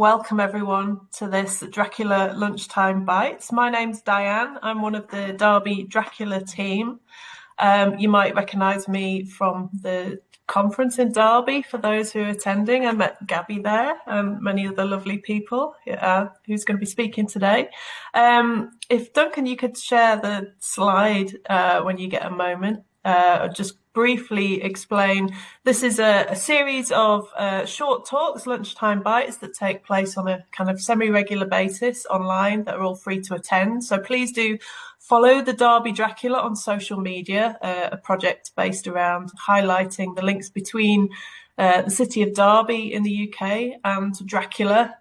welcome everyone to this Dracula Lunchtime Bites. My name's Diane. I'm one of the Derby Dracula team. You might recognise me from the conference in Derby for those who are attending. I met Gabi there and many other lovely people who's going to be speaking today. If Duncan, you could share the slide when you get a moment. Just briefly explain. This is a series of short talks, lunchtime bites, that take place on a kind of semi-regular basis online that are all free to attend. So please do follow the Derby Dracula on social media, a project based around highlighting the links between the city of Derby in the UK and Dracula.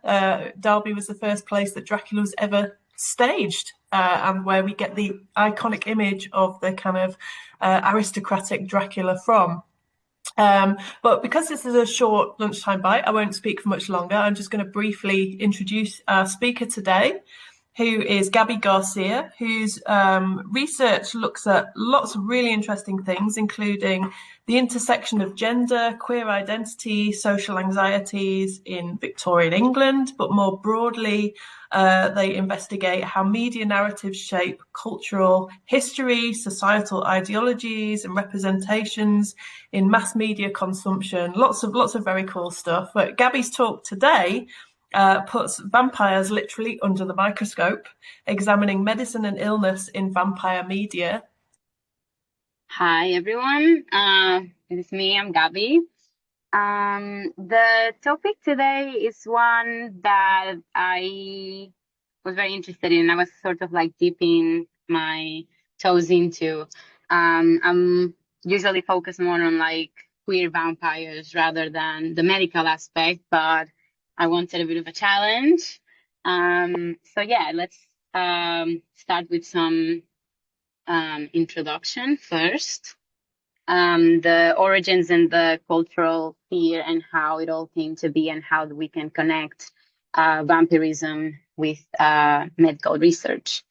Derby was the first place that Dracula was ever staged, and where we get the iconic image of the kind of aristocratic Dracula from. But because this is a short lunchtime bite, I won't speak for much longer. I'm just going to briefly introduce our speaker today, who is Gabi Garcia, whose research looks at lots of really interesting things, including the intersection of gender, queer identity, social anxieties in Victorian England, but more broadly, they investigate how media narratives shape cultural history, societal ideologies and representations in mass media consumption. Lots of very cool stuff. But Gabi's talk today puts vampires literally under the microscope, examining medicine and illness in vampire media. Hi, everyone. It's me, I'm Gabi. The topic today is one that I was very interested in. I was sort of like dipping my toes into. I'm usually focused more on like queer vampires rather than the medical aspect, but I wanted a bit of a challenge. So yeah, let's start with some introduction first. The origins and the cultural fear and how it all came to be and how we can connect vampirism with medical research.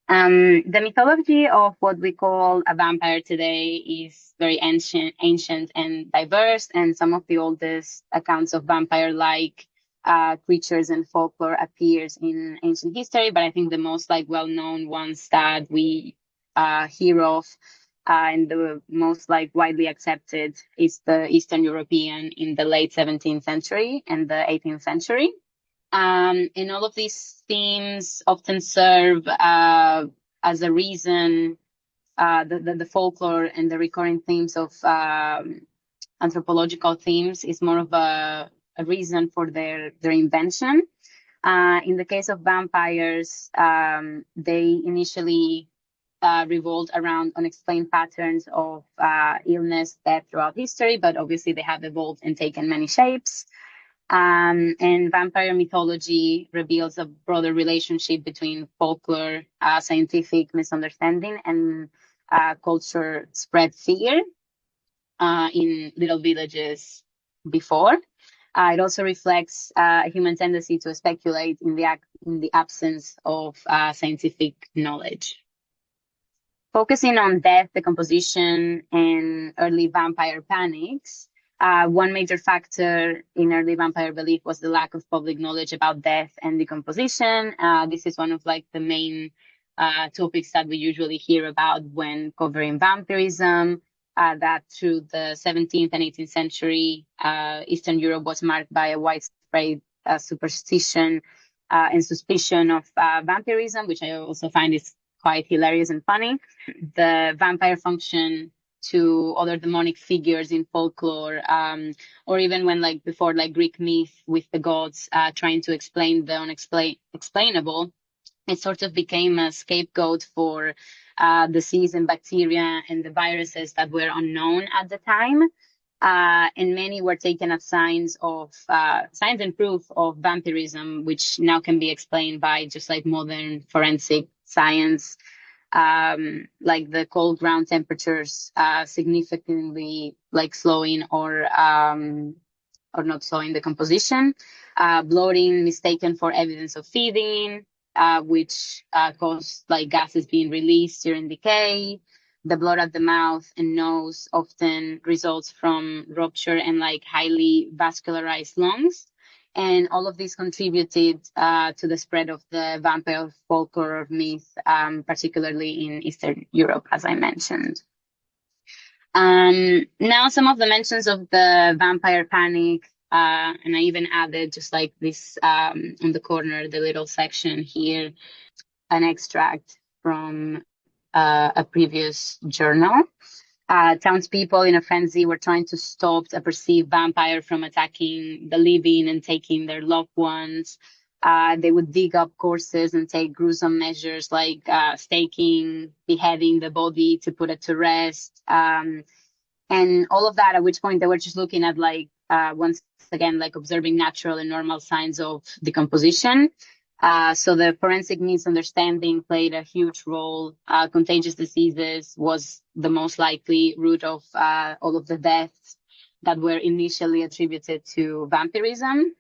The mythology of what we call a vampire today is very ancient and diverse, and some of the oldest accounts of vampire-like creatures and folklore appears in ancient history, but I think the most like well-known ones that we hear of and the most like widely accepted is the Eastern European in the late 17th century and the 18th century. And all of these themes often serve as a reason, the folklore and the recurring themes of anthropological themes is more of a reason for their invention. In the case of vampires, they initially revolved around unexplained patterns of illness, death throughout history, but obviously they have evolved and taken many shapes. And vampire mythology reveals a broader relationship between folklore, scientific misunderstanding, and culture spread fear in little villages before. It also reflects a human tendency to speculate in the absence of scientific knowledge. Focusing on death, decomposition, and early vampire panics, one major factor in early vampire belief was the lack of public knowledge about death and decomposition. This is one of like the main topics that we usually hear about when covering vampirism. That through the 17th and 18th century, Eastern Europe was marked by a widespread superstition and suspicion of vampirism, which I also find is quite hilarious and funny. The vampire function to other demonic figures in folklore, or even when like before like Greek myth with the gods trying to explain the unexplainable, it sort of became a scapegoat for disease and bacteria and the viruses that were unknown at the time. And many were taken as signs and proof of vampirism, which now can be explained by just like modern forensic science, like the cold ground temperatures significantly like slowing or not slowing the composition, bloating mistaken for evidence of feeding, which caused like gases being released during decay. The blood at the mouth and nose often results from rupture and like highly vascularized lungs. And all of this contributed to the spread of the vampire folklore myth, particularly in Eastern Europe, as I mentioned. Now, some of the mentions of the vampire panic, and I even added just like this on the corner, the little section here, an extract from a previous journal. Townspeople in a frenzy were trying to stop a perceived vampire from attacking the living and taking their loved ones. They would dig up corpses and take gruesome measures like staking, beheading the body to put it to rest, and all of that, at which point they were just looking at once again, like observing natural and normal signs of decomposition. So the forensic misunderstanding played a huge role. Contagious diseases was the most likely root of all of the deaths that were initially attributed to vampirism.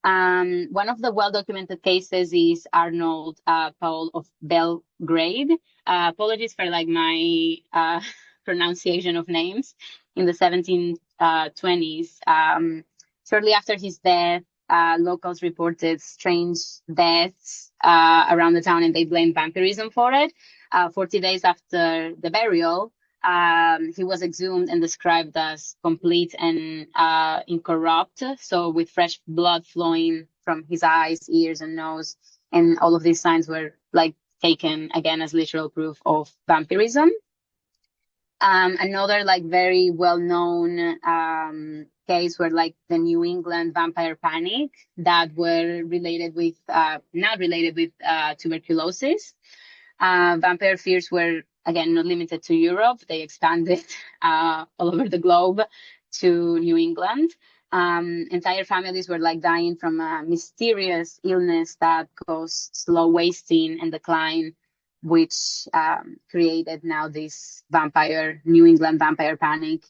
One of the well-documented cases is Arnold Paul of Belgrade. Apologies for my pronunciation of names. In the 1720s, shortly after his death, locals reported strange deaths around the town, and they blamed vampirism for it. 40 days after the burial, he was exhumed and described as complete and incorrupt, so with fresh blood flowing from his eyes, ears, and nose. And all of these signs were taken again as literal proof of vampirism. Another very well-known case were the New England vampire panic that were not related with tuberculosis. Vampire fears were again not limited to Europe; they expanded all over the globe to New England. Entire families were dying from a mysterious illness that caused slow wasting and decline, which created now this New England vampire panic.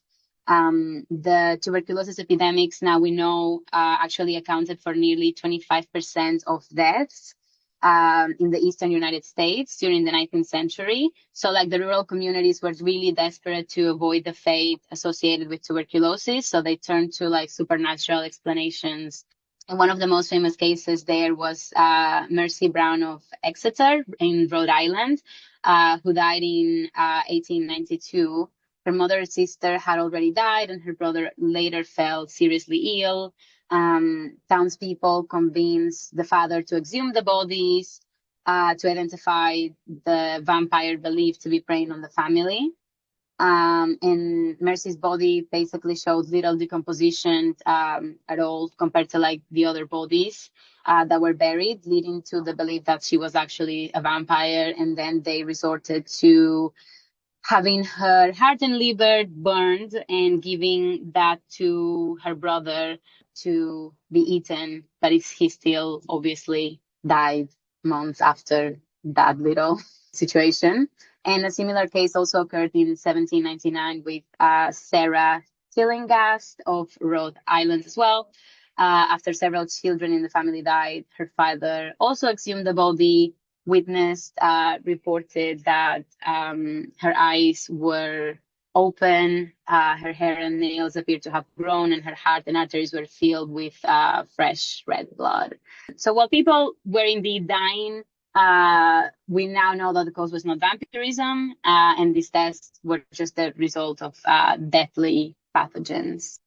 The tuberculosis epidemics, now we know, actually accounted for nearly 25% of deaths in the eastern United States during the 19th century. So the rural communities were really desperate to avoid the fate associated with tuberculosis. So they turned to supernatural explanations. And one of the most famous cases there was Mercy Brown of Exeter in Rhode Island, who died in 1892. Her mother and sister had already died, and her brother later fell seriously ill. Townspeople convinced the father to exhume the bodies to identify the vampire believed to be preying on the family. And Mercy's body basically showed little decomposition at all compared to the other bodies that were buried, leading to the belief that she was actually a vampire. And then they resorted to having her heart and liver burned and giving that to her brother to be eaten, but he still obviously died months after that little situation. And a similar case also occurred in 1799 with Sarah Tillinghast of Rhode Island as well. After several children in the family died, her father also exhumed the body. Witnessed reported that her eyes were open, her hair and nails appeared to have grown, and her heart and arteries were filled with fresh red blood. So while people were indeed dying, we now know that the cause was not vampirism, and these tests were just the result of deathly pathogens.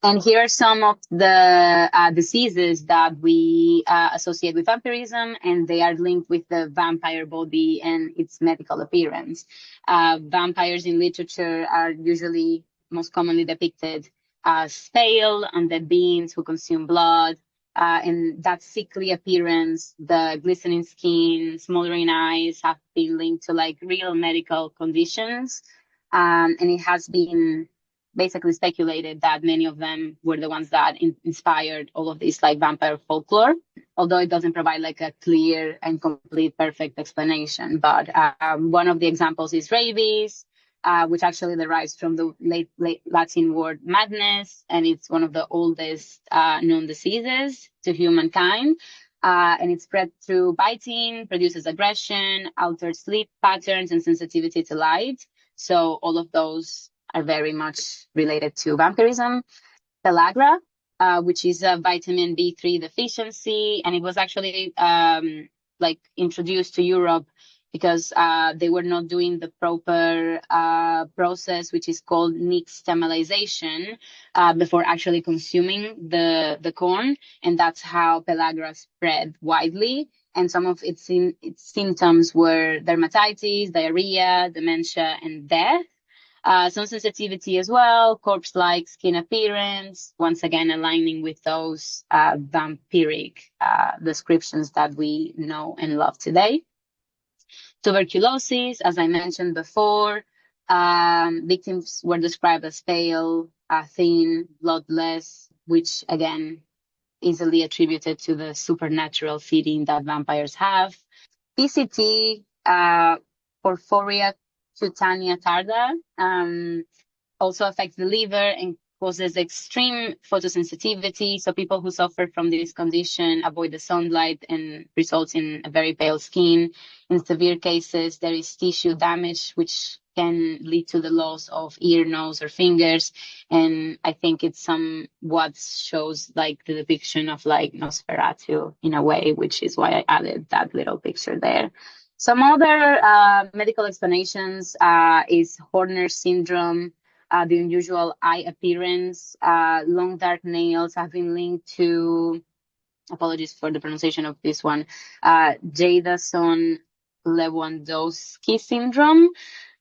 And here are some of the diseases that we associate with vampirism, and they are linked with the vampire body and its medical appearance. Vampires in literature are usually most commonly depicted as pale, undead beings who consume blood, and that sickly appearance, the glistening skin, smoldering eyes have been linked to real medical conditions. And it has been basically speculated that many of them were the ones that inspired all of this vampire folklore, although it doesn't provide a clear and complete perfect explanation. But one of the examples is rabies, which actually derives from the late Latin word madness, and it's one of the oldest known diseases to humankind. And it's spread through biting, produces aggression, altered sleep patterns, and sensitivity to light. So all of those are very much related to vampirism. Pellagra, which is a vitamin B3 deficiency. And it was actually like introduced to Europe because they were not doing the proper process, which is called nixtamalization, before actually consuming the corn. And that's how pellagra spread widely. And some of its symptoms were dermatitis, diarrhea, dementia, and death. Some sensitivity as well, corpse-like skin appearance, once again aligning with those vampiric descriptions that we know and love today. Tuberculosis, as I mentioned before, victims were described as pale, thin, bloodless, which again easily attributed to the supernatural feeding that vampires have. PCT, Porphyria cutanea tarda, also affects the liver and causes extreme photosensitivity. So people who suffer from this condition avoid the sunlight and results in a very pale skin. In severe cases, there is tissue damage, which can lead to the loss of ear, nose, or fingers. And I think it's somewhat shows like the depiction of like Nosferatu in a way, which is why I added that little picture there. Some other medical explanations is Horner syndrome, the unusual eye appearance, long dark nails have been linked to, apologies for the pronunciation of this one, Jadason-Lewandowski syndrome.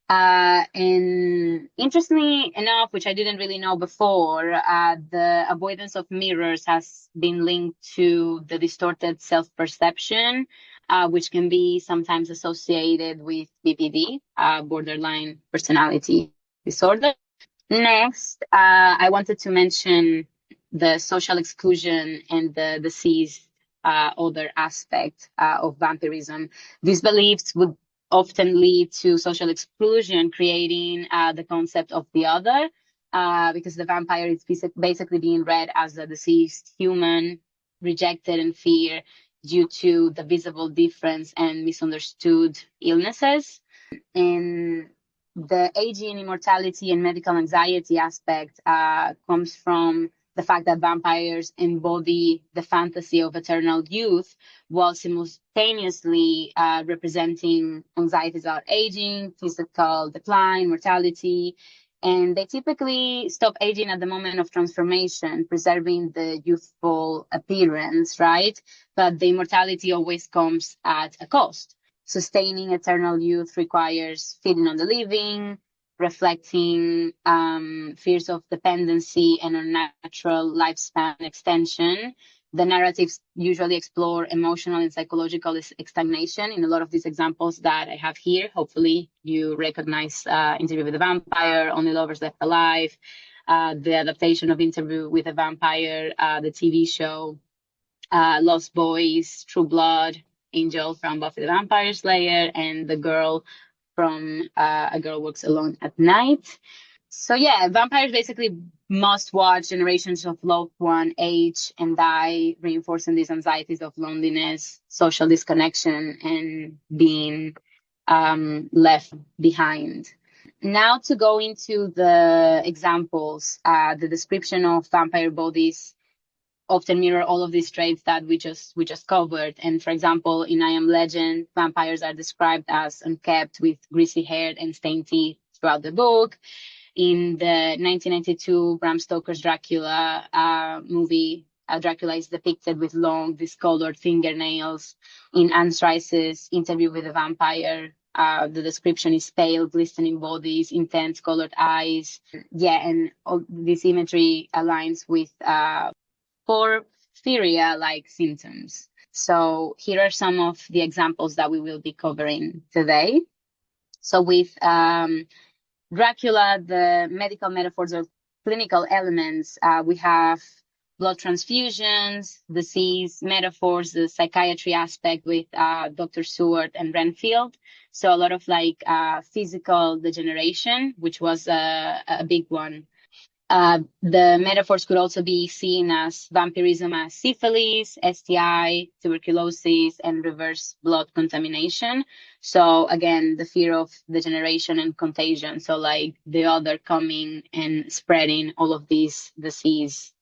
And interestingly enough, which I didn't really know before, the avoidance of mirrors has been linked to the distorted self-perception, which can be sometimes associated with BPD, borderline personality disorder. Next, I wanted to mention the social exclusion and the disease other aspect of vampirism. These beliefs would often lead to social exclusion, creating the concept of the other, because the vampire is basically being read as a deceased human, rejected and feared due to the visible difference and misunderstood illnesses. And the aging, immortality, and medical anxiety aspect comes from the fact that vampires embody the fantasy of eternal youth while simultaneously representing anxieties about aging, physical decline, mortality. And they typically stop aging at the moment of transformation, preserving the youthful appearance, right? But the immortality always comes at a cost. Sustaining eternal youth requires feeding on the living, reflecting fears of dependency and unnatural lifespan extension. The narratives usually explore emotional and psychological stagnation. In a lot of these examples that I have here, hopefully you recognize Interview with a Vampire, Only Lovers Left Alive, the adaptation of Interview with a Vampire, the TV show, Lost Boys, True Blood, Angel from Buffy the Vampire Slayer, and the girl from A Girl Walks Alone at Night. So yeah, vampires basically must watch generations of loved one age and die, reinforcing these anxieties of loneliness, social disconnection, and being left behind. Now to go into the examples, the description of vampire bodies often mirror all of these traits that we just covered. And for example, in I Am Legend, vampires are described as unkempt with greasy hair and stained teeth throughout the book. In the 1992 Bram Stoker's Dracula movie, Dracula is depicted with long, discolored fingernails. In Anne Rice's Interview with a Vampire, the description is pale, glistening bodies, intense colored eyes. Yeah, and all this imagery aligns with porphyria-like symptoms. So here are some of the examples that we will be covering today. So with Dracula, the medical metaphors or clinical elements, we have blood transfusions, disease metaphors, the psychiatry aspect with Dr. Seward and Renfield. So a lot of like physical degeneration, which was a big one. The metaphors could also be seen as vampirism as syphilis, STI, tuberculosis, and reverse blood contamination. So again, the fear of degeneration and contagion. So like the other coming and spreading all of these disease.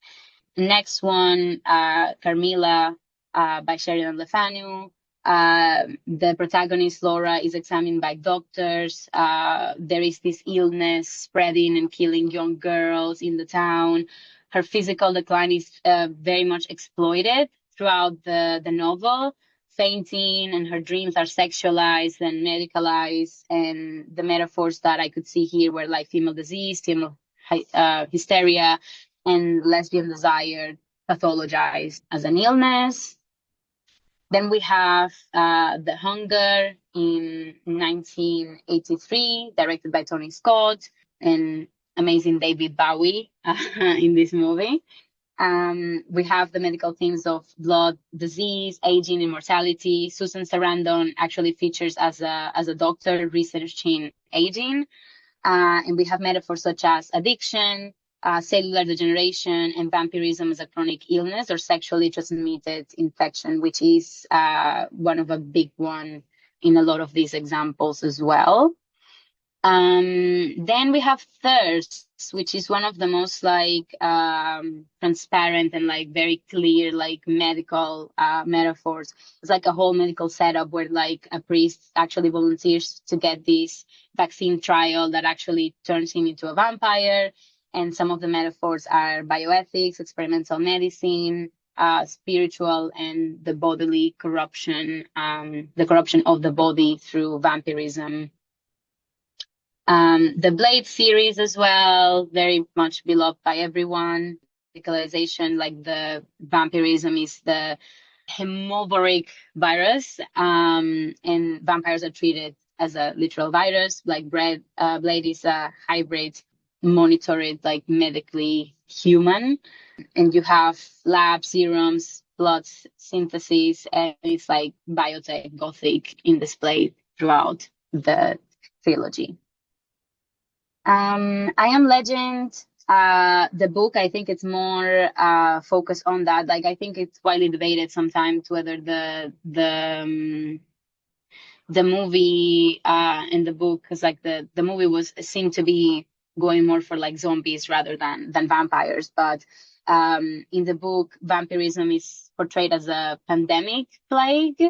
Next one, Carmilla, by Sheridan Le Fanu. The protagonist, Laura, is examined by doctors. There is this illness spreading and killing young girls in the town. Her physical decline is very much exploited throughout the novel. Fainting and her dreams are sexualized and medicalized. And the metaphors that I could see here were like female disease, female hysteria, and lesbian desire pathologized as an illness. Then we have The Hunger in 1983, directed by Tony Scott, and amazing David Bowie in this movie. We have the medical themes of blood, disease, aging, and mortality. Susan Sarandon actually features as a doctor researching aging. And we have metaphors such as addiction, cellular degeneration, and vampirism as a chronic illness or sexually transmitted infection, which is one of a big one in a lot of these examples as well. Then we have thirst, which is one of the most transparent and very clear medical metaphors. It's like a whole medical setup where a priest actually volunteers to get this vaccine trial that actually turns him into a vampire. And some of the metaphors are bioethics, experimental medicine, spiritual, and the bodily corruption, the corruption of the body through vampirism. The Blade series as well, very much beloved by everyone. Radicalization, the vampirism is the hemovoric virus, and vampires are treated as a literal virus. Blade is a hybrid, monitored medically human, and you have lab serums, blood synthesis, and it's biotech, Gothic in display throughout the trilogy. I Am Legend, the book, I think it's more focused on that. I think it's widely debated sometimes whether the movie and the book, because the movie seemed to be going more for zombies rather than vampires. But in the book, vampirism is portrayed as a pandemic plague.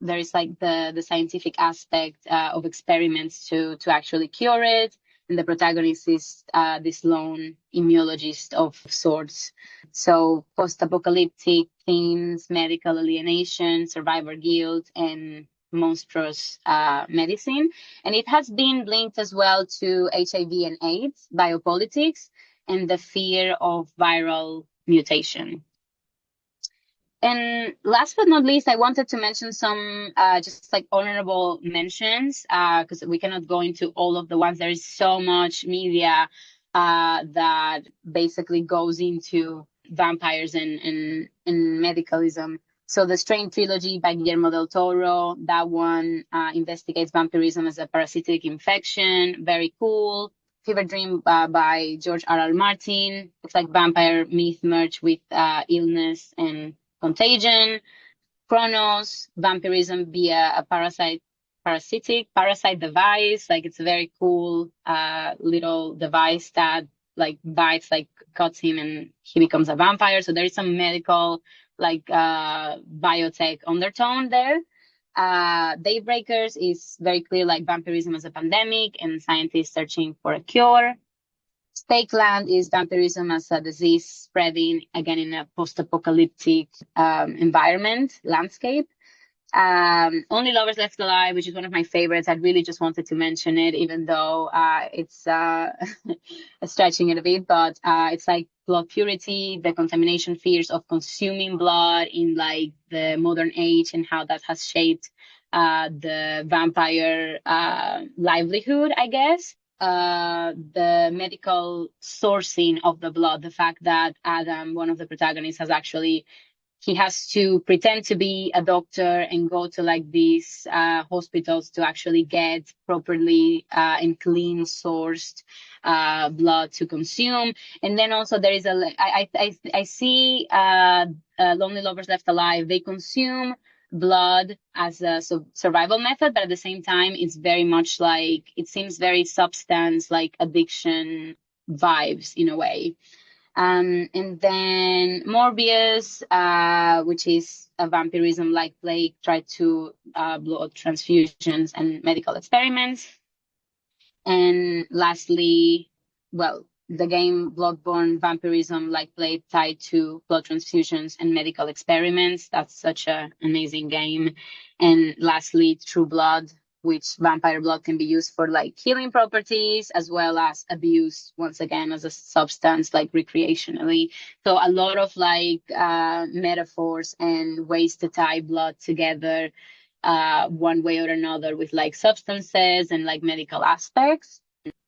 There is the scientific aspect of experiments to actually cure it. And the protagonist is this lone immunologist of sorts. So post-apocalyptic themes, medical alienation, survivor guilt, and monstrous medicine. And it has been linked as well to HIV and AIDS, biopolitics, and the fear of viral mutation. And last but not least, I wanted to mention some just honorable mentions, because we cannot go into all of the ones. There is so much media that basically goes into vampires and medicalism. So the Strain trilogy by Guillermo del Toro, that one investigates vampirism as a parasitic infection. Very cool. Fever Dream by George R.R. Martin. It's vampire myth merged with illness and contagion. Chronos, vampirism via a parasite device. It's a very cool little device that bites, cuts him, and he becomes a vampire. So there is some medical biotech undertone there. Daybreakers is very clear vampirism as a pandemic and scientists searching for a cure. Stakeland is vampirism as a disease spreading again in a post-apocalyptic environment landscape. Only Lovers Left Alive, which is one of my favorites. I really just wanted to mention it, even though it's stretching it a bit. But it's blood purity, the contamination fears of consuming blood in the modern age, and how that has shaped the vampire livelihood, I guess. The medical sourcing of the blood, the fact that Adam, one of the protagonists, he has to pretend to be a doctor and go to these hospitals to actually get properly and clean sourced blood to consume. And then also there is I see Lonely Lovers Left Alive. They consume blood as a survival method, but at the same time, it's very much it seems very substance, addiction vibes in a way. And then Morbius, which is a vampirism like plague, tried to blood transfusions and medical experiments. And lastly, well, the game Bloodborne, vampirism like plague tied to blood transfusions and medical experiments. That's such an amazing game. And lastly, True Blood, which vampire blood can be used for like healing properties as well as abuse once again as a substance like recreationally. So a lot of like metaphors and ways to tie blood together one way or another with like substances and like medical aspects.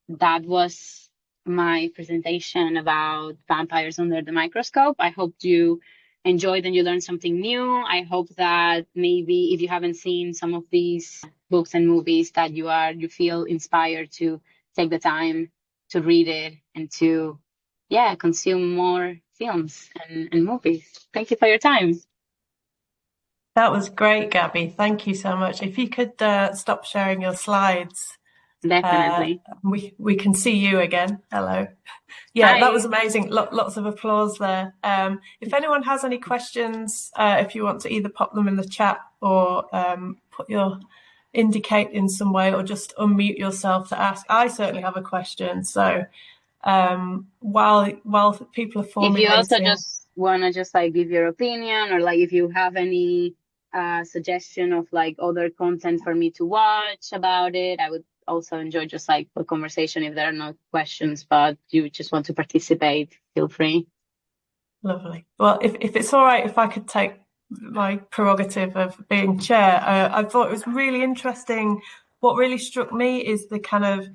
That was my presentation about vampires under the microscope. I hope you enjoyed and you learned something new. I hope that maybe if you haven't seen some of these books and movies that you feel inspired to take the time to read it and to consume more films and movies. Thank you for your time. That was great, Gabby. Thank you so much. If you could stop sharing your slides. Definitely. We can see you again. Hello. Yeah, Hi. that was amazing. Lots of applause there. If anyone has any questions, if you want to either pop them in the chat or indicate in some way or just unmute yourself to ask. I certainly have a question. So while people are formulating. If you also just want to just like give your opinion or like if you have any suggestion of like other content for me to watch about it, I would also enjoy just like a conversation if there are no questions, but you just want to participate, feel free. Lovely. Well, if it's all right, if I could take my prerogative of being chair, I thought it was really interesting. What really struck me is the kind of,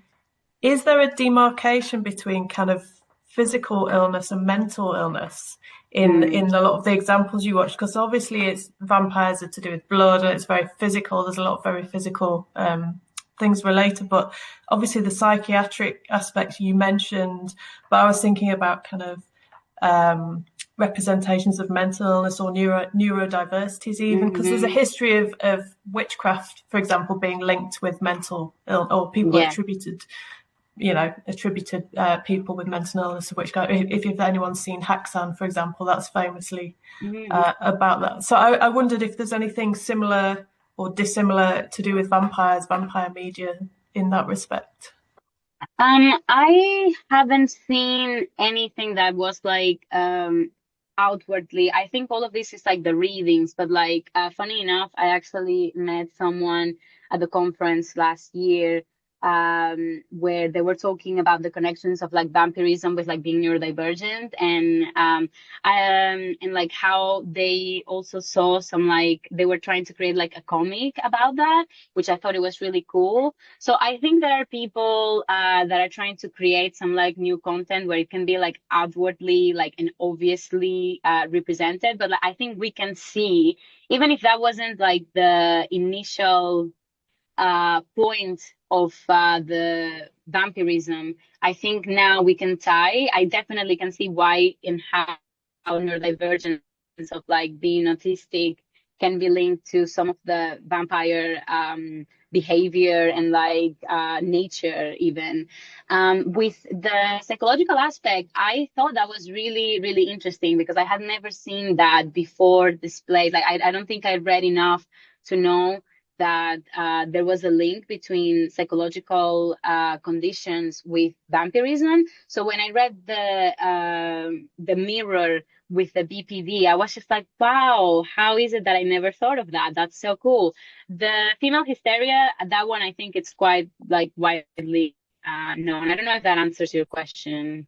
is there a demarcation between kind of physical illness and mental illness in a lot of the examples you watched? Because obviously it's vampires are to do with blood and it's very physical. There's a lot of very physical things related, but obviously the psychiatric aspects you mentioned, but I was thinking about kind of representations of mental illness or neurodiversities even, because there's a history of witchcraft, for example, being linked with mental illness, or people attributed people with mental illness to witchcraft. If anyone's seen Haxan, for example, that's famously about that. So I wondered if there's anything similar or dissimilar to do with vampires, vampire media in that respect. I haven't seen anything that was like outwardly. I think all of this is like the readings, but like funny enough, I actually met someone at the conference last year where they were talking about the connections of like vampirism with like being neurodivergent and like how they also saw some like they were trying to create like a comic about that, which I thought it was really cool. So I think there are people that are trying to create some like new content where it can be like outwardly like and obviously represented, but like, I think we can see, even if that wasn't like the initial point of the vampirism, I think now we can tie. I definitely can see why and how neurodivergence of like being autistic can be linked to some of the vampire behavior and like nature even. With the psychological aspect, I thought that was really, really interesting because I had never seen that before displayed. Like I don't think I read enough to know that there was a link between psychological conditions with vampirism. So when I read the mirror with the BPD, I was just like, wow, how is it that I never thought of that? That's so cool. The female hysteria, that one, I think it's quite like widely known. I don't know if that answers your question.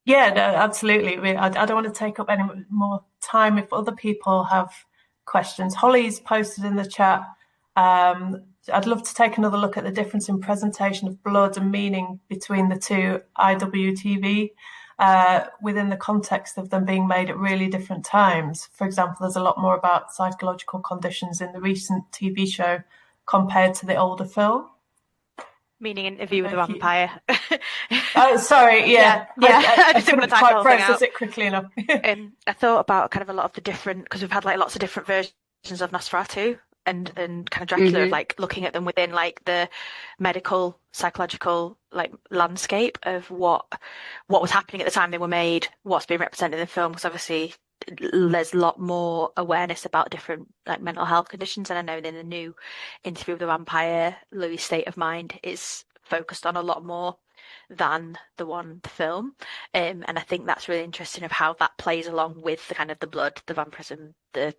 Yeah, no, absolutely. I don't want to take up any more time if other people have questions. Holly's posted in the chat. I'd love to take another look at the difference in presentation of blood and meaning between the two IWTV within the context of them being made at really different times. For example, there's a lot more about psychological conditions in the recent TV show compared to the older film. Meaning Interview with a Vampire. Oh, sorry, yeah. I couldn't quite process it quickly enough. I thought about kind of a lot of the different, because we've had like lots of different versions of Nosferatu and kind of Dracula, of like looking at them within like the medical, psychological like landscape of what was happening at the time they were made, what's being represented in the film. Because obviously there's a lot more awareness about different like mental health conditions, and I know in the new Interview with the Vampire, Louis' state of mind is focused on a lot more than the film. And I think that's really interesting of how that plays along with the kind of the blood, the vampirism, that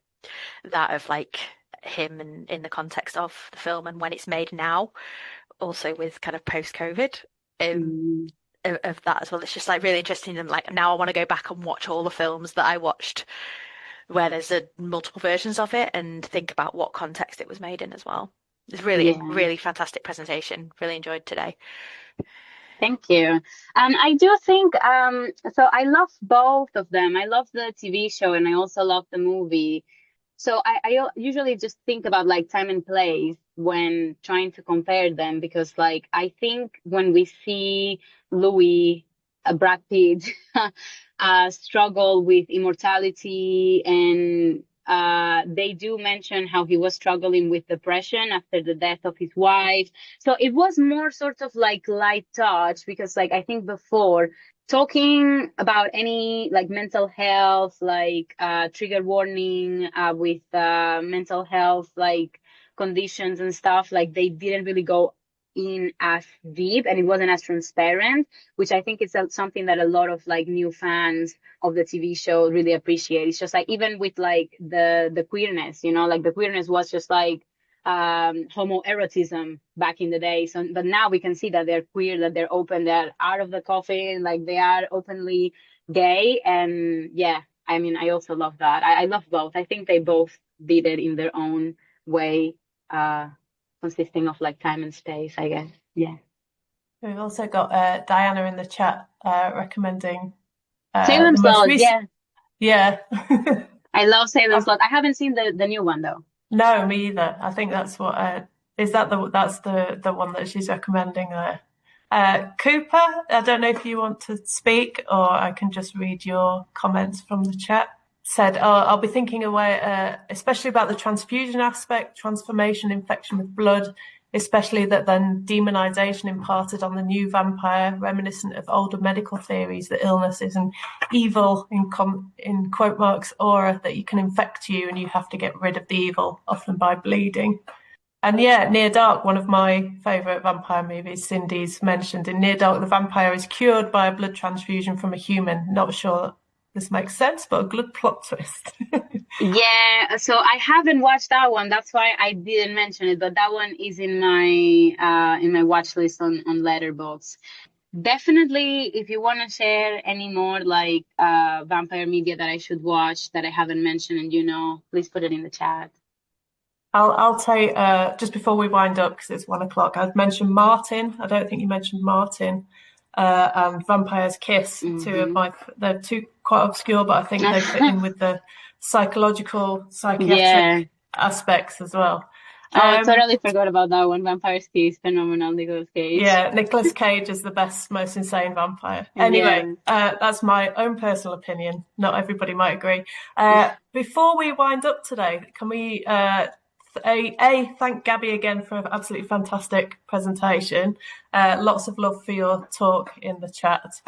of like him and in the context of the film and when it's made now, also with kind of post-COVID of that as well. It's just like really interesting, and like now I want to go back and watch all the films that I watched where there's multiple versions of it and think about what context it was made in as well. It's really, really fantastic presentation. Really enjoyed today. Thank you. I do think, so I love both of them. I love the TV show and I also love the movie. So I usually just think about like time and place when trying to compare them, because like I think when we see Louis, Brad Pitt, struggle with immortality, and they do mention how he was struggling with depression after the death of his wife. So it was more sort of like light touch, because like I think before talking about any like mental health, like trigger warning with mental health like conditions and stuff, like they didn't really go in as deep and it wasn't as transparent, which I think is something that a lot of like new fans of the TV show really appreciate. It's just like even with like the queerness, you know, like the queerness was just like homoerotism back in the day. So, but now we can see that they're queer, that they're open, they're out of the coffin, like they are openly gay. And yeah, I mean, I also love that. I love both. I think they both did it in their own way, consisting of like time and space, I guess. Yeah. We've also got Diana in the chat recommending Salem Slot. Yeah. Yeah. I love Salem Slot. I haven't seen the new one though. No, me either. I think that's what is that that's the one that she's recommending there. Cooper, I don't know if you want to speak or I can just read your comments from the chat. Said, I'll be thinking away, especially about the transfusion aspect, transformation, infection with blood, especially that then demonization imparted on the new vampire, reminiscent of older medical theories that illness is an evil, in quote marks, aura that you can infect you and you have to get rid of the evil, often by bleeding. And yeah, Near Dark, one of my favourite vampire movies, Cindy's mentioned. In Near Dark, the vampire is cured by a blood transfusion from a human. Not sure this makes sense, but a good plot twist. Yeah, so I haven't watched that one. That's why I didn't mention it, but that one is in my watch list on Letterboxd. Definitely, if you want to share any more like vampire media that I should watch that I haven't mentioned, and you know, please put it in the chat. I'll tell you just before we wind up, because it's 1 o'clock. I'd mentioned Martin. I don't think you mentioned Martin. And Vampire's Kiss, they're two quite obscure, but I think they fit in with the psychological, psychiatric aspects as well. I totally forgot about that one. Vampire's Kiss, phenomenal, Nicolas Cage. Yeah, Nicolas Cage is the best, most insane vampire. Anyway, that's my own personal opinion. Not everybody might agree. Before we wind up today, can we thank Gabi again for an absolutely fantastic presentation. Lots of love for your talk in the chat.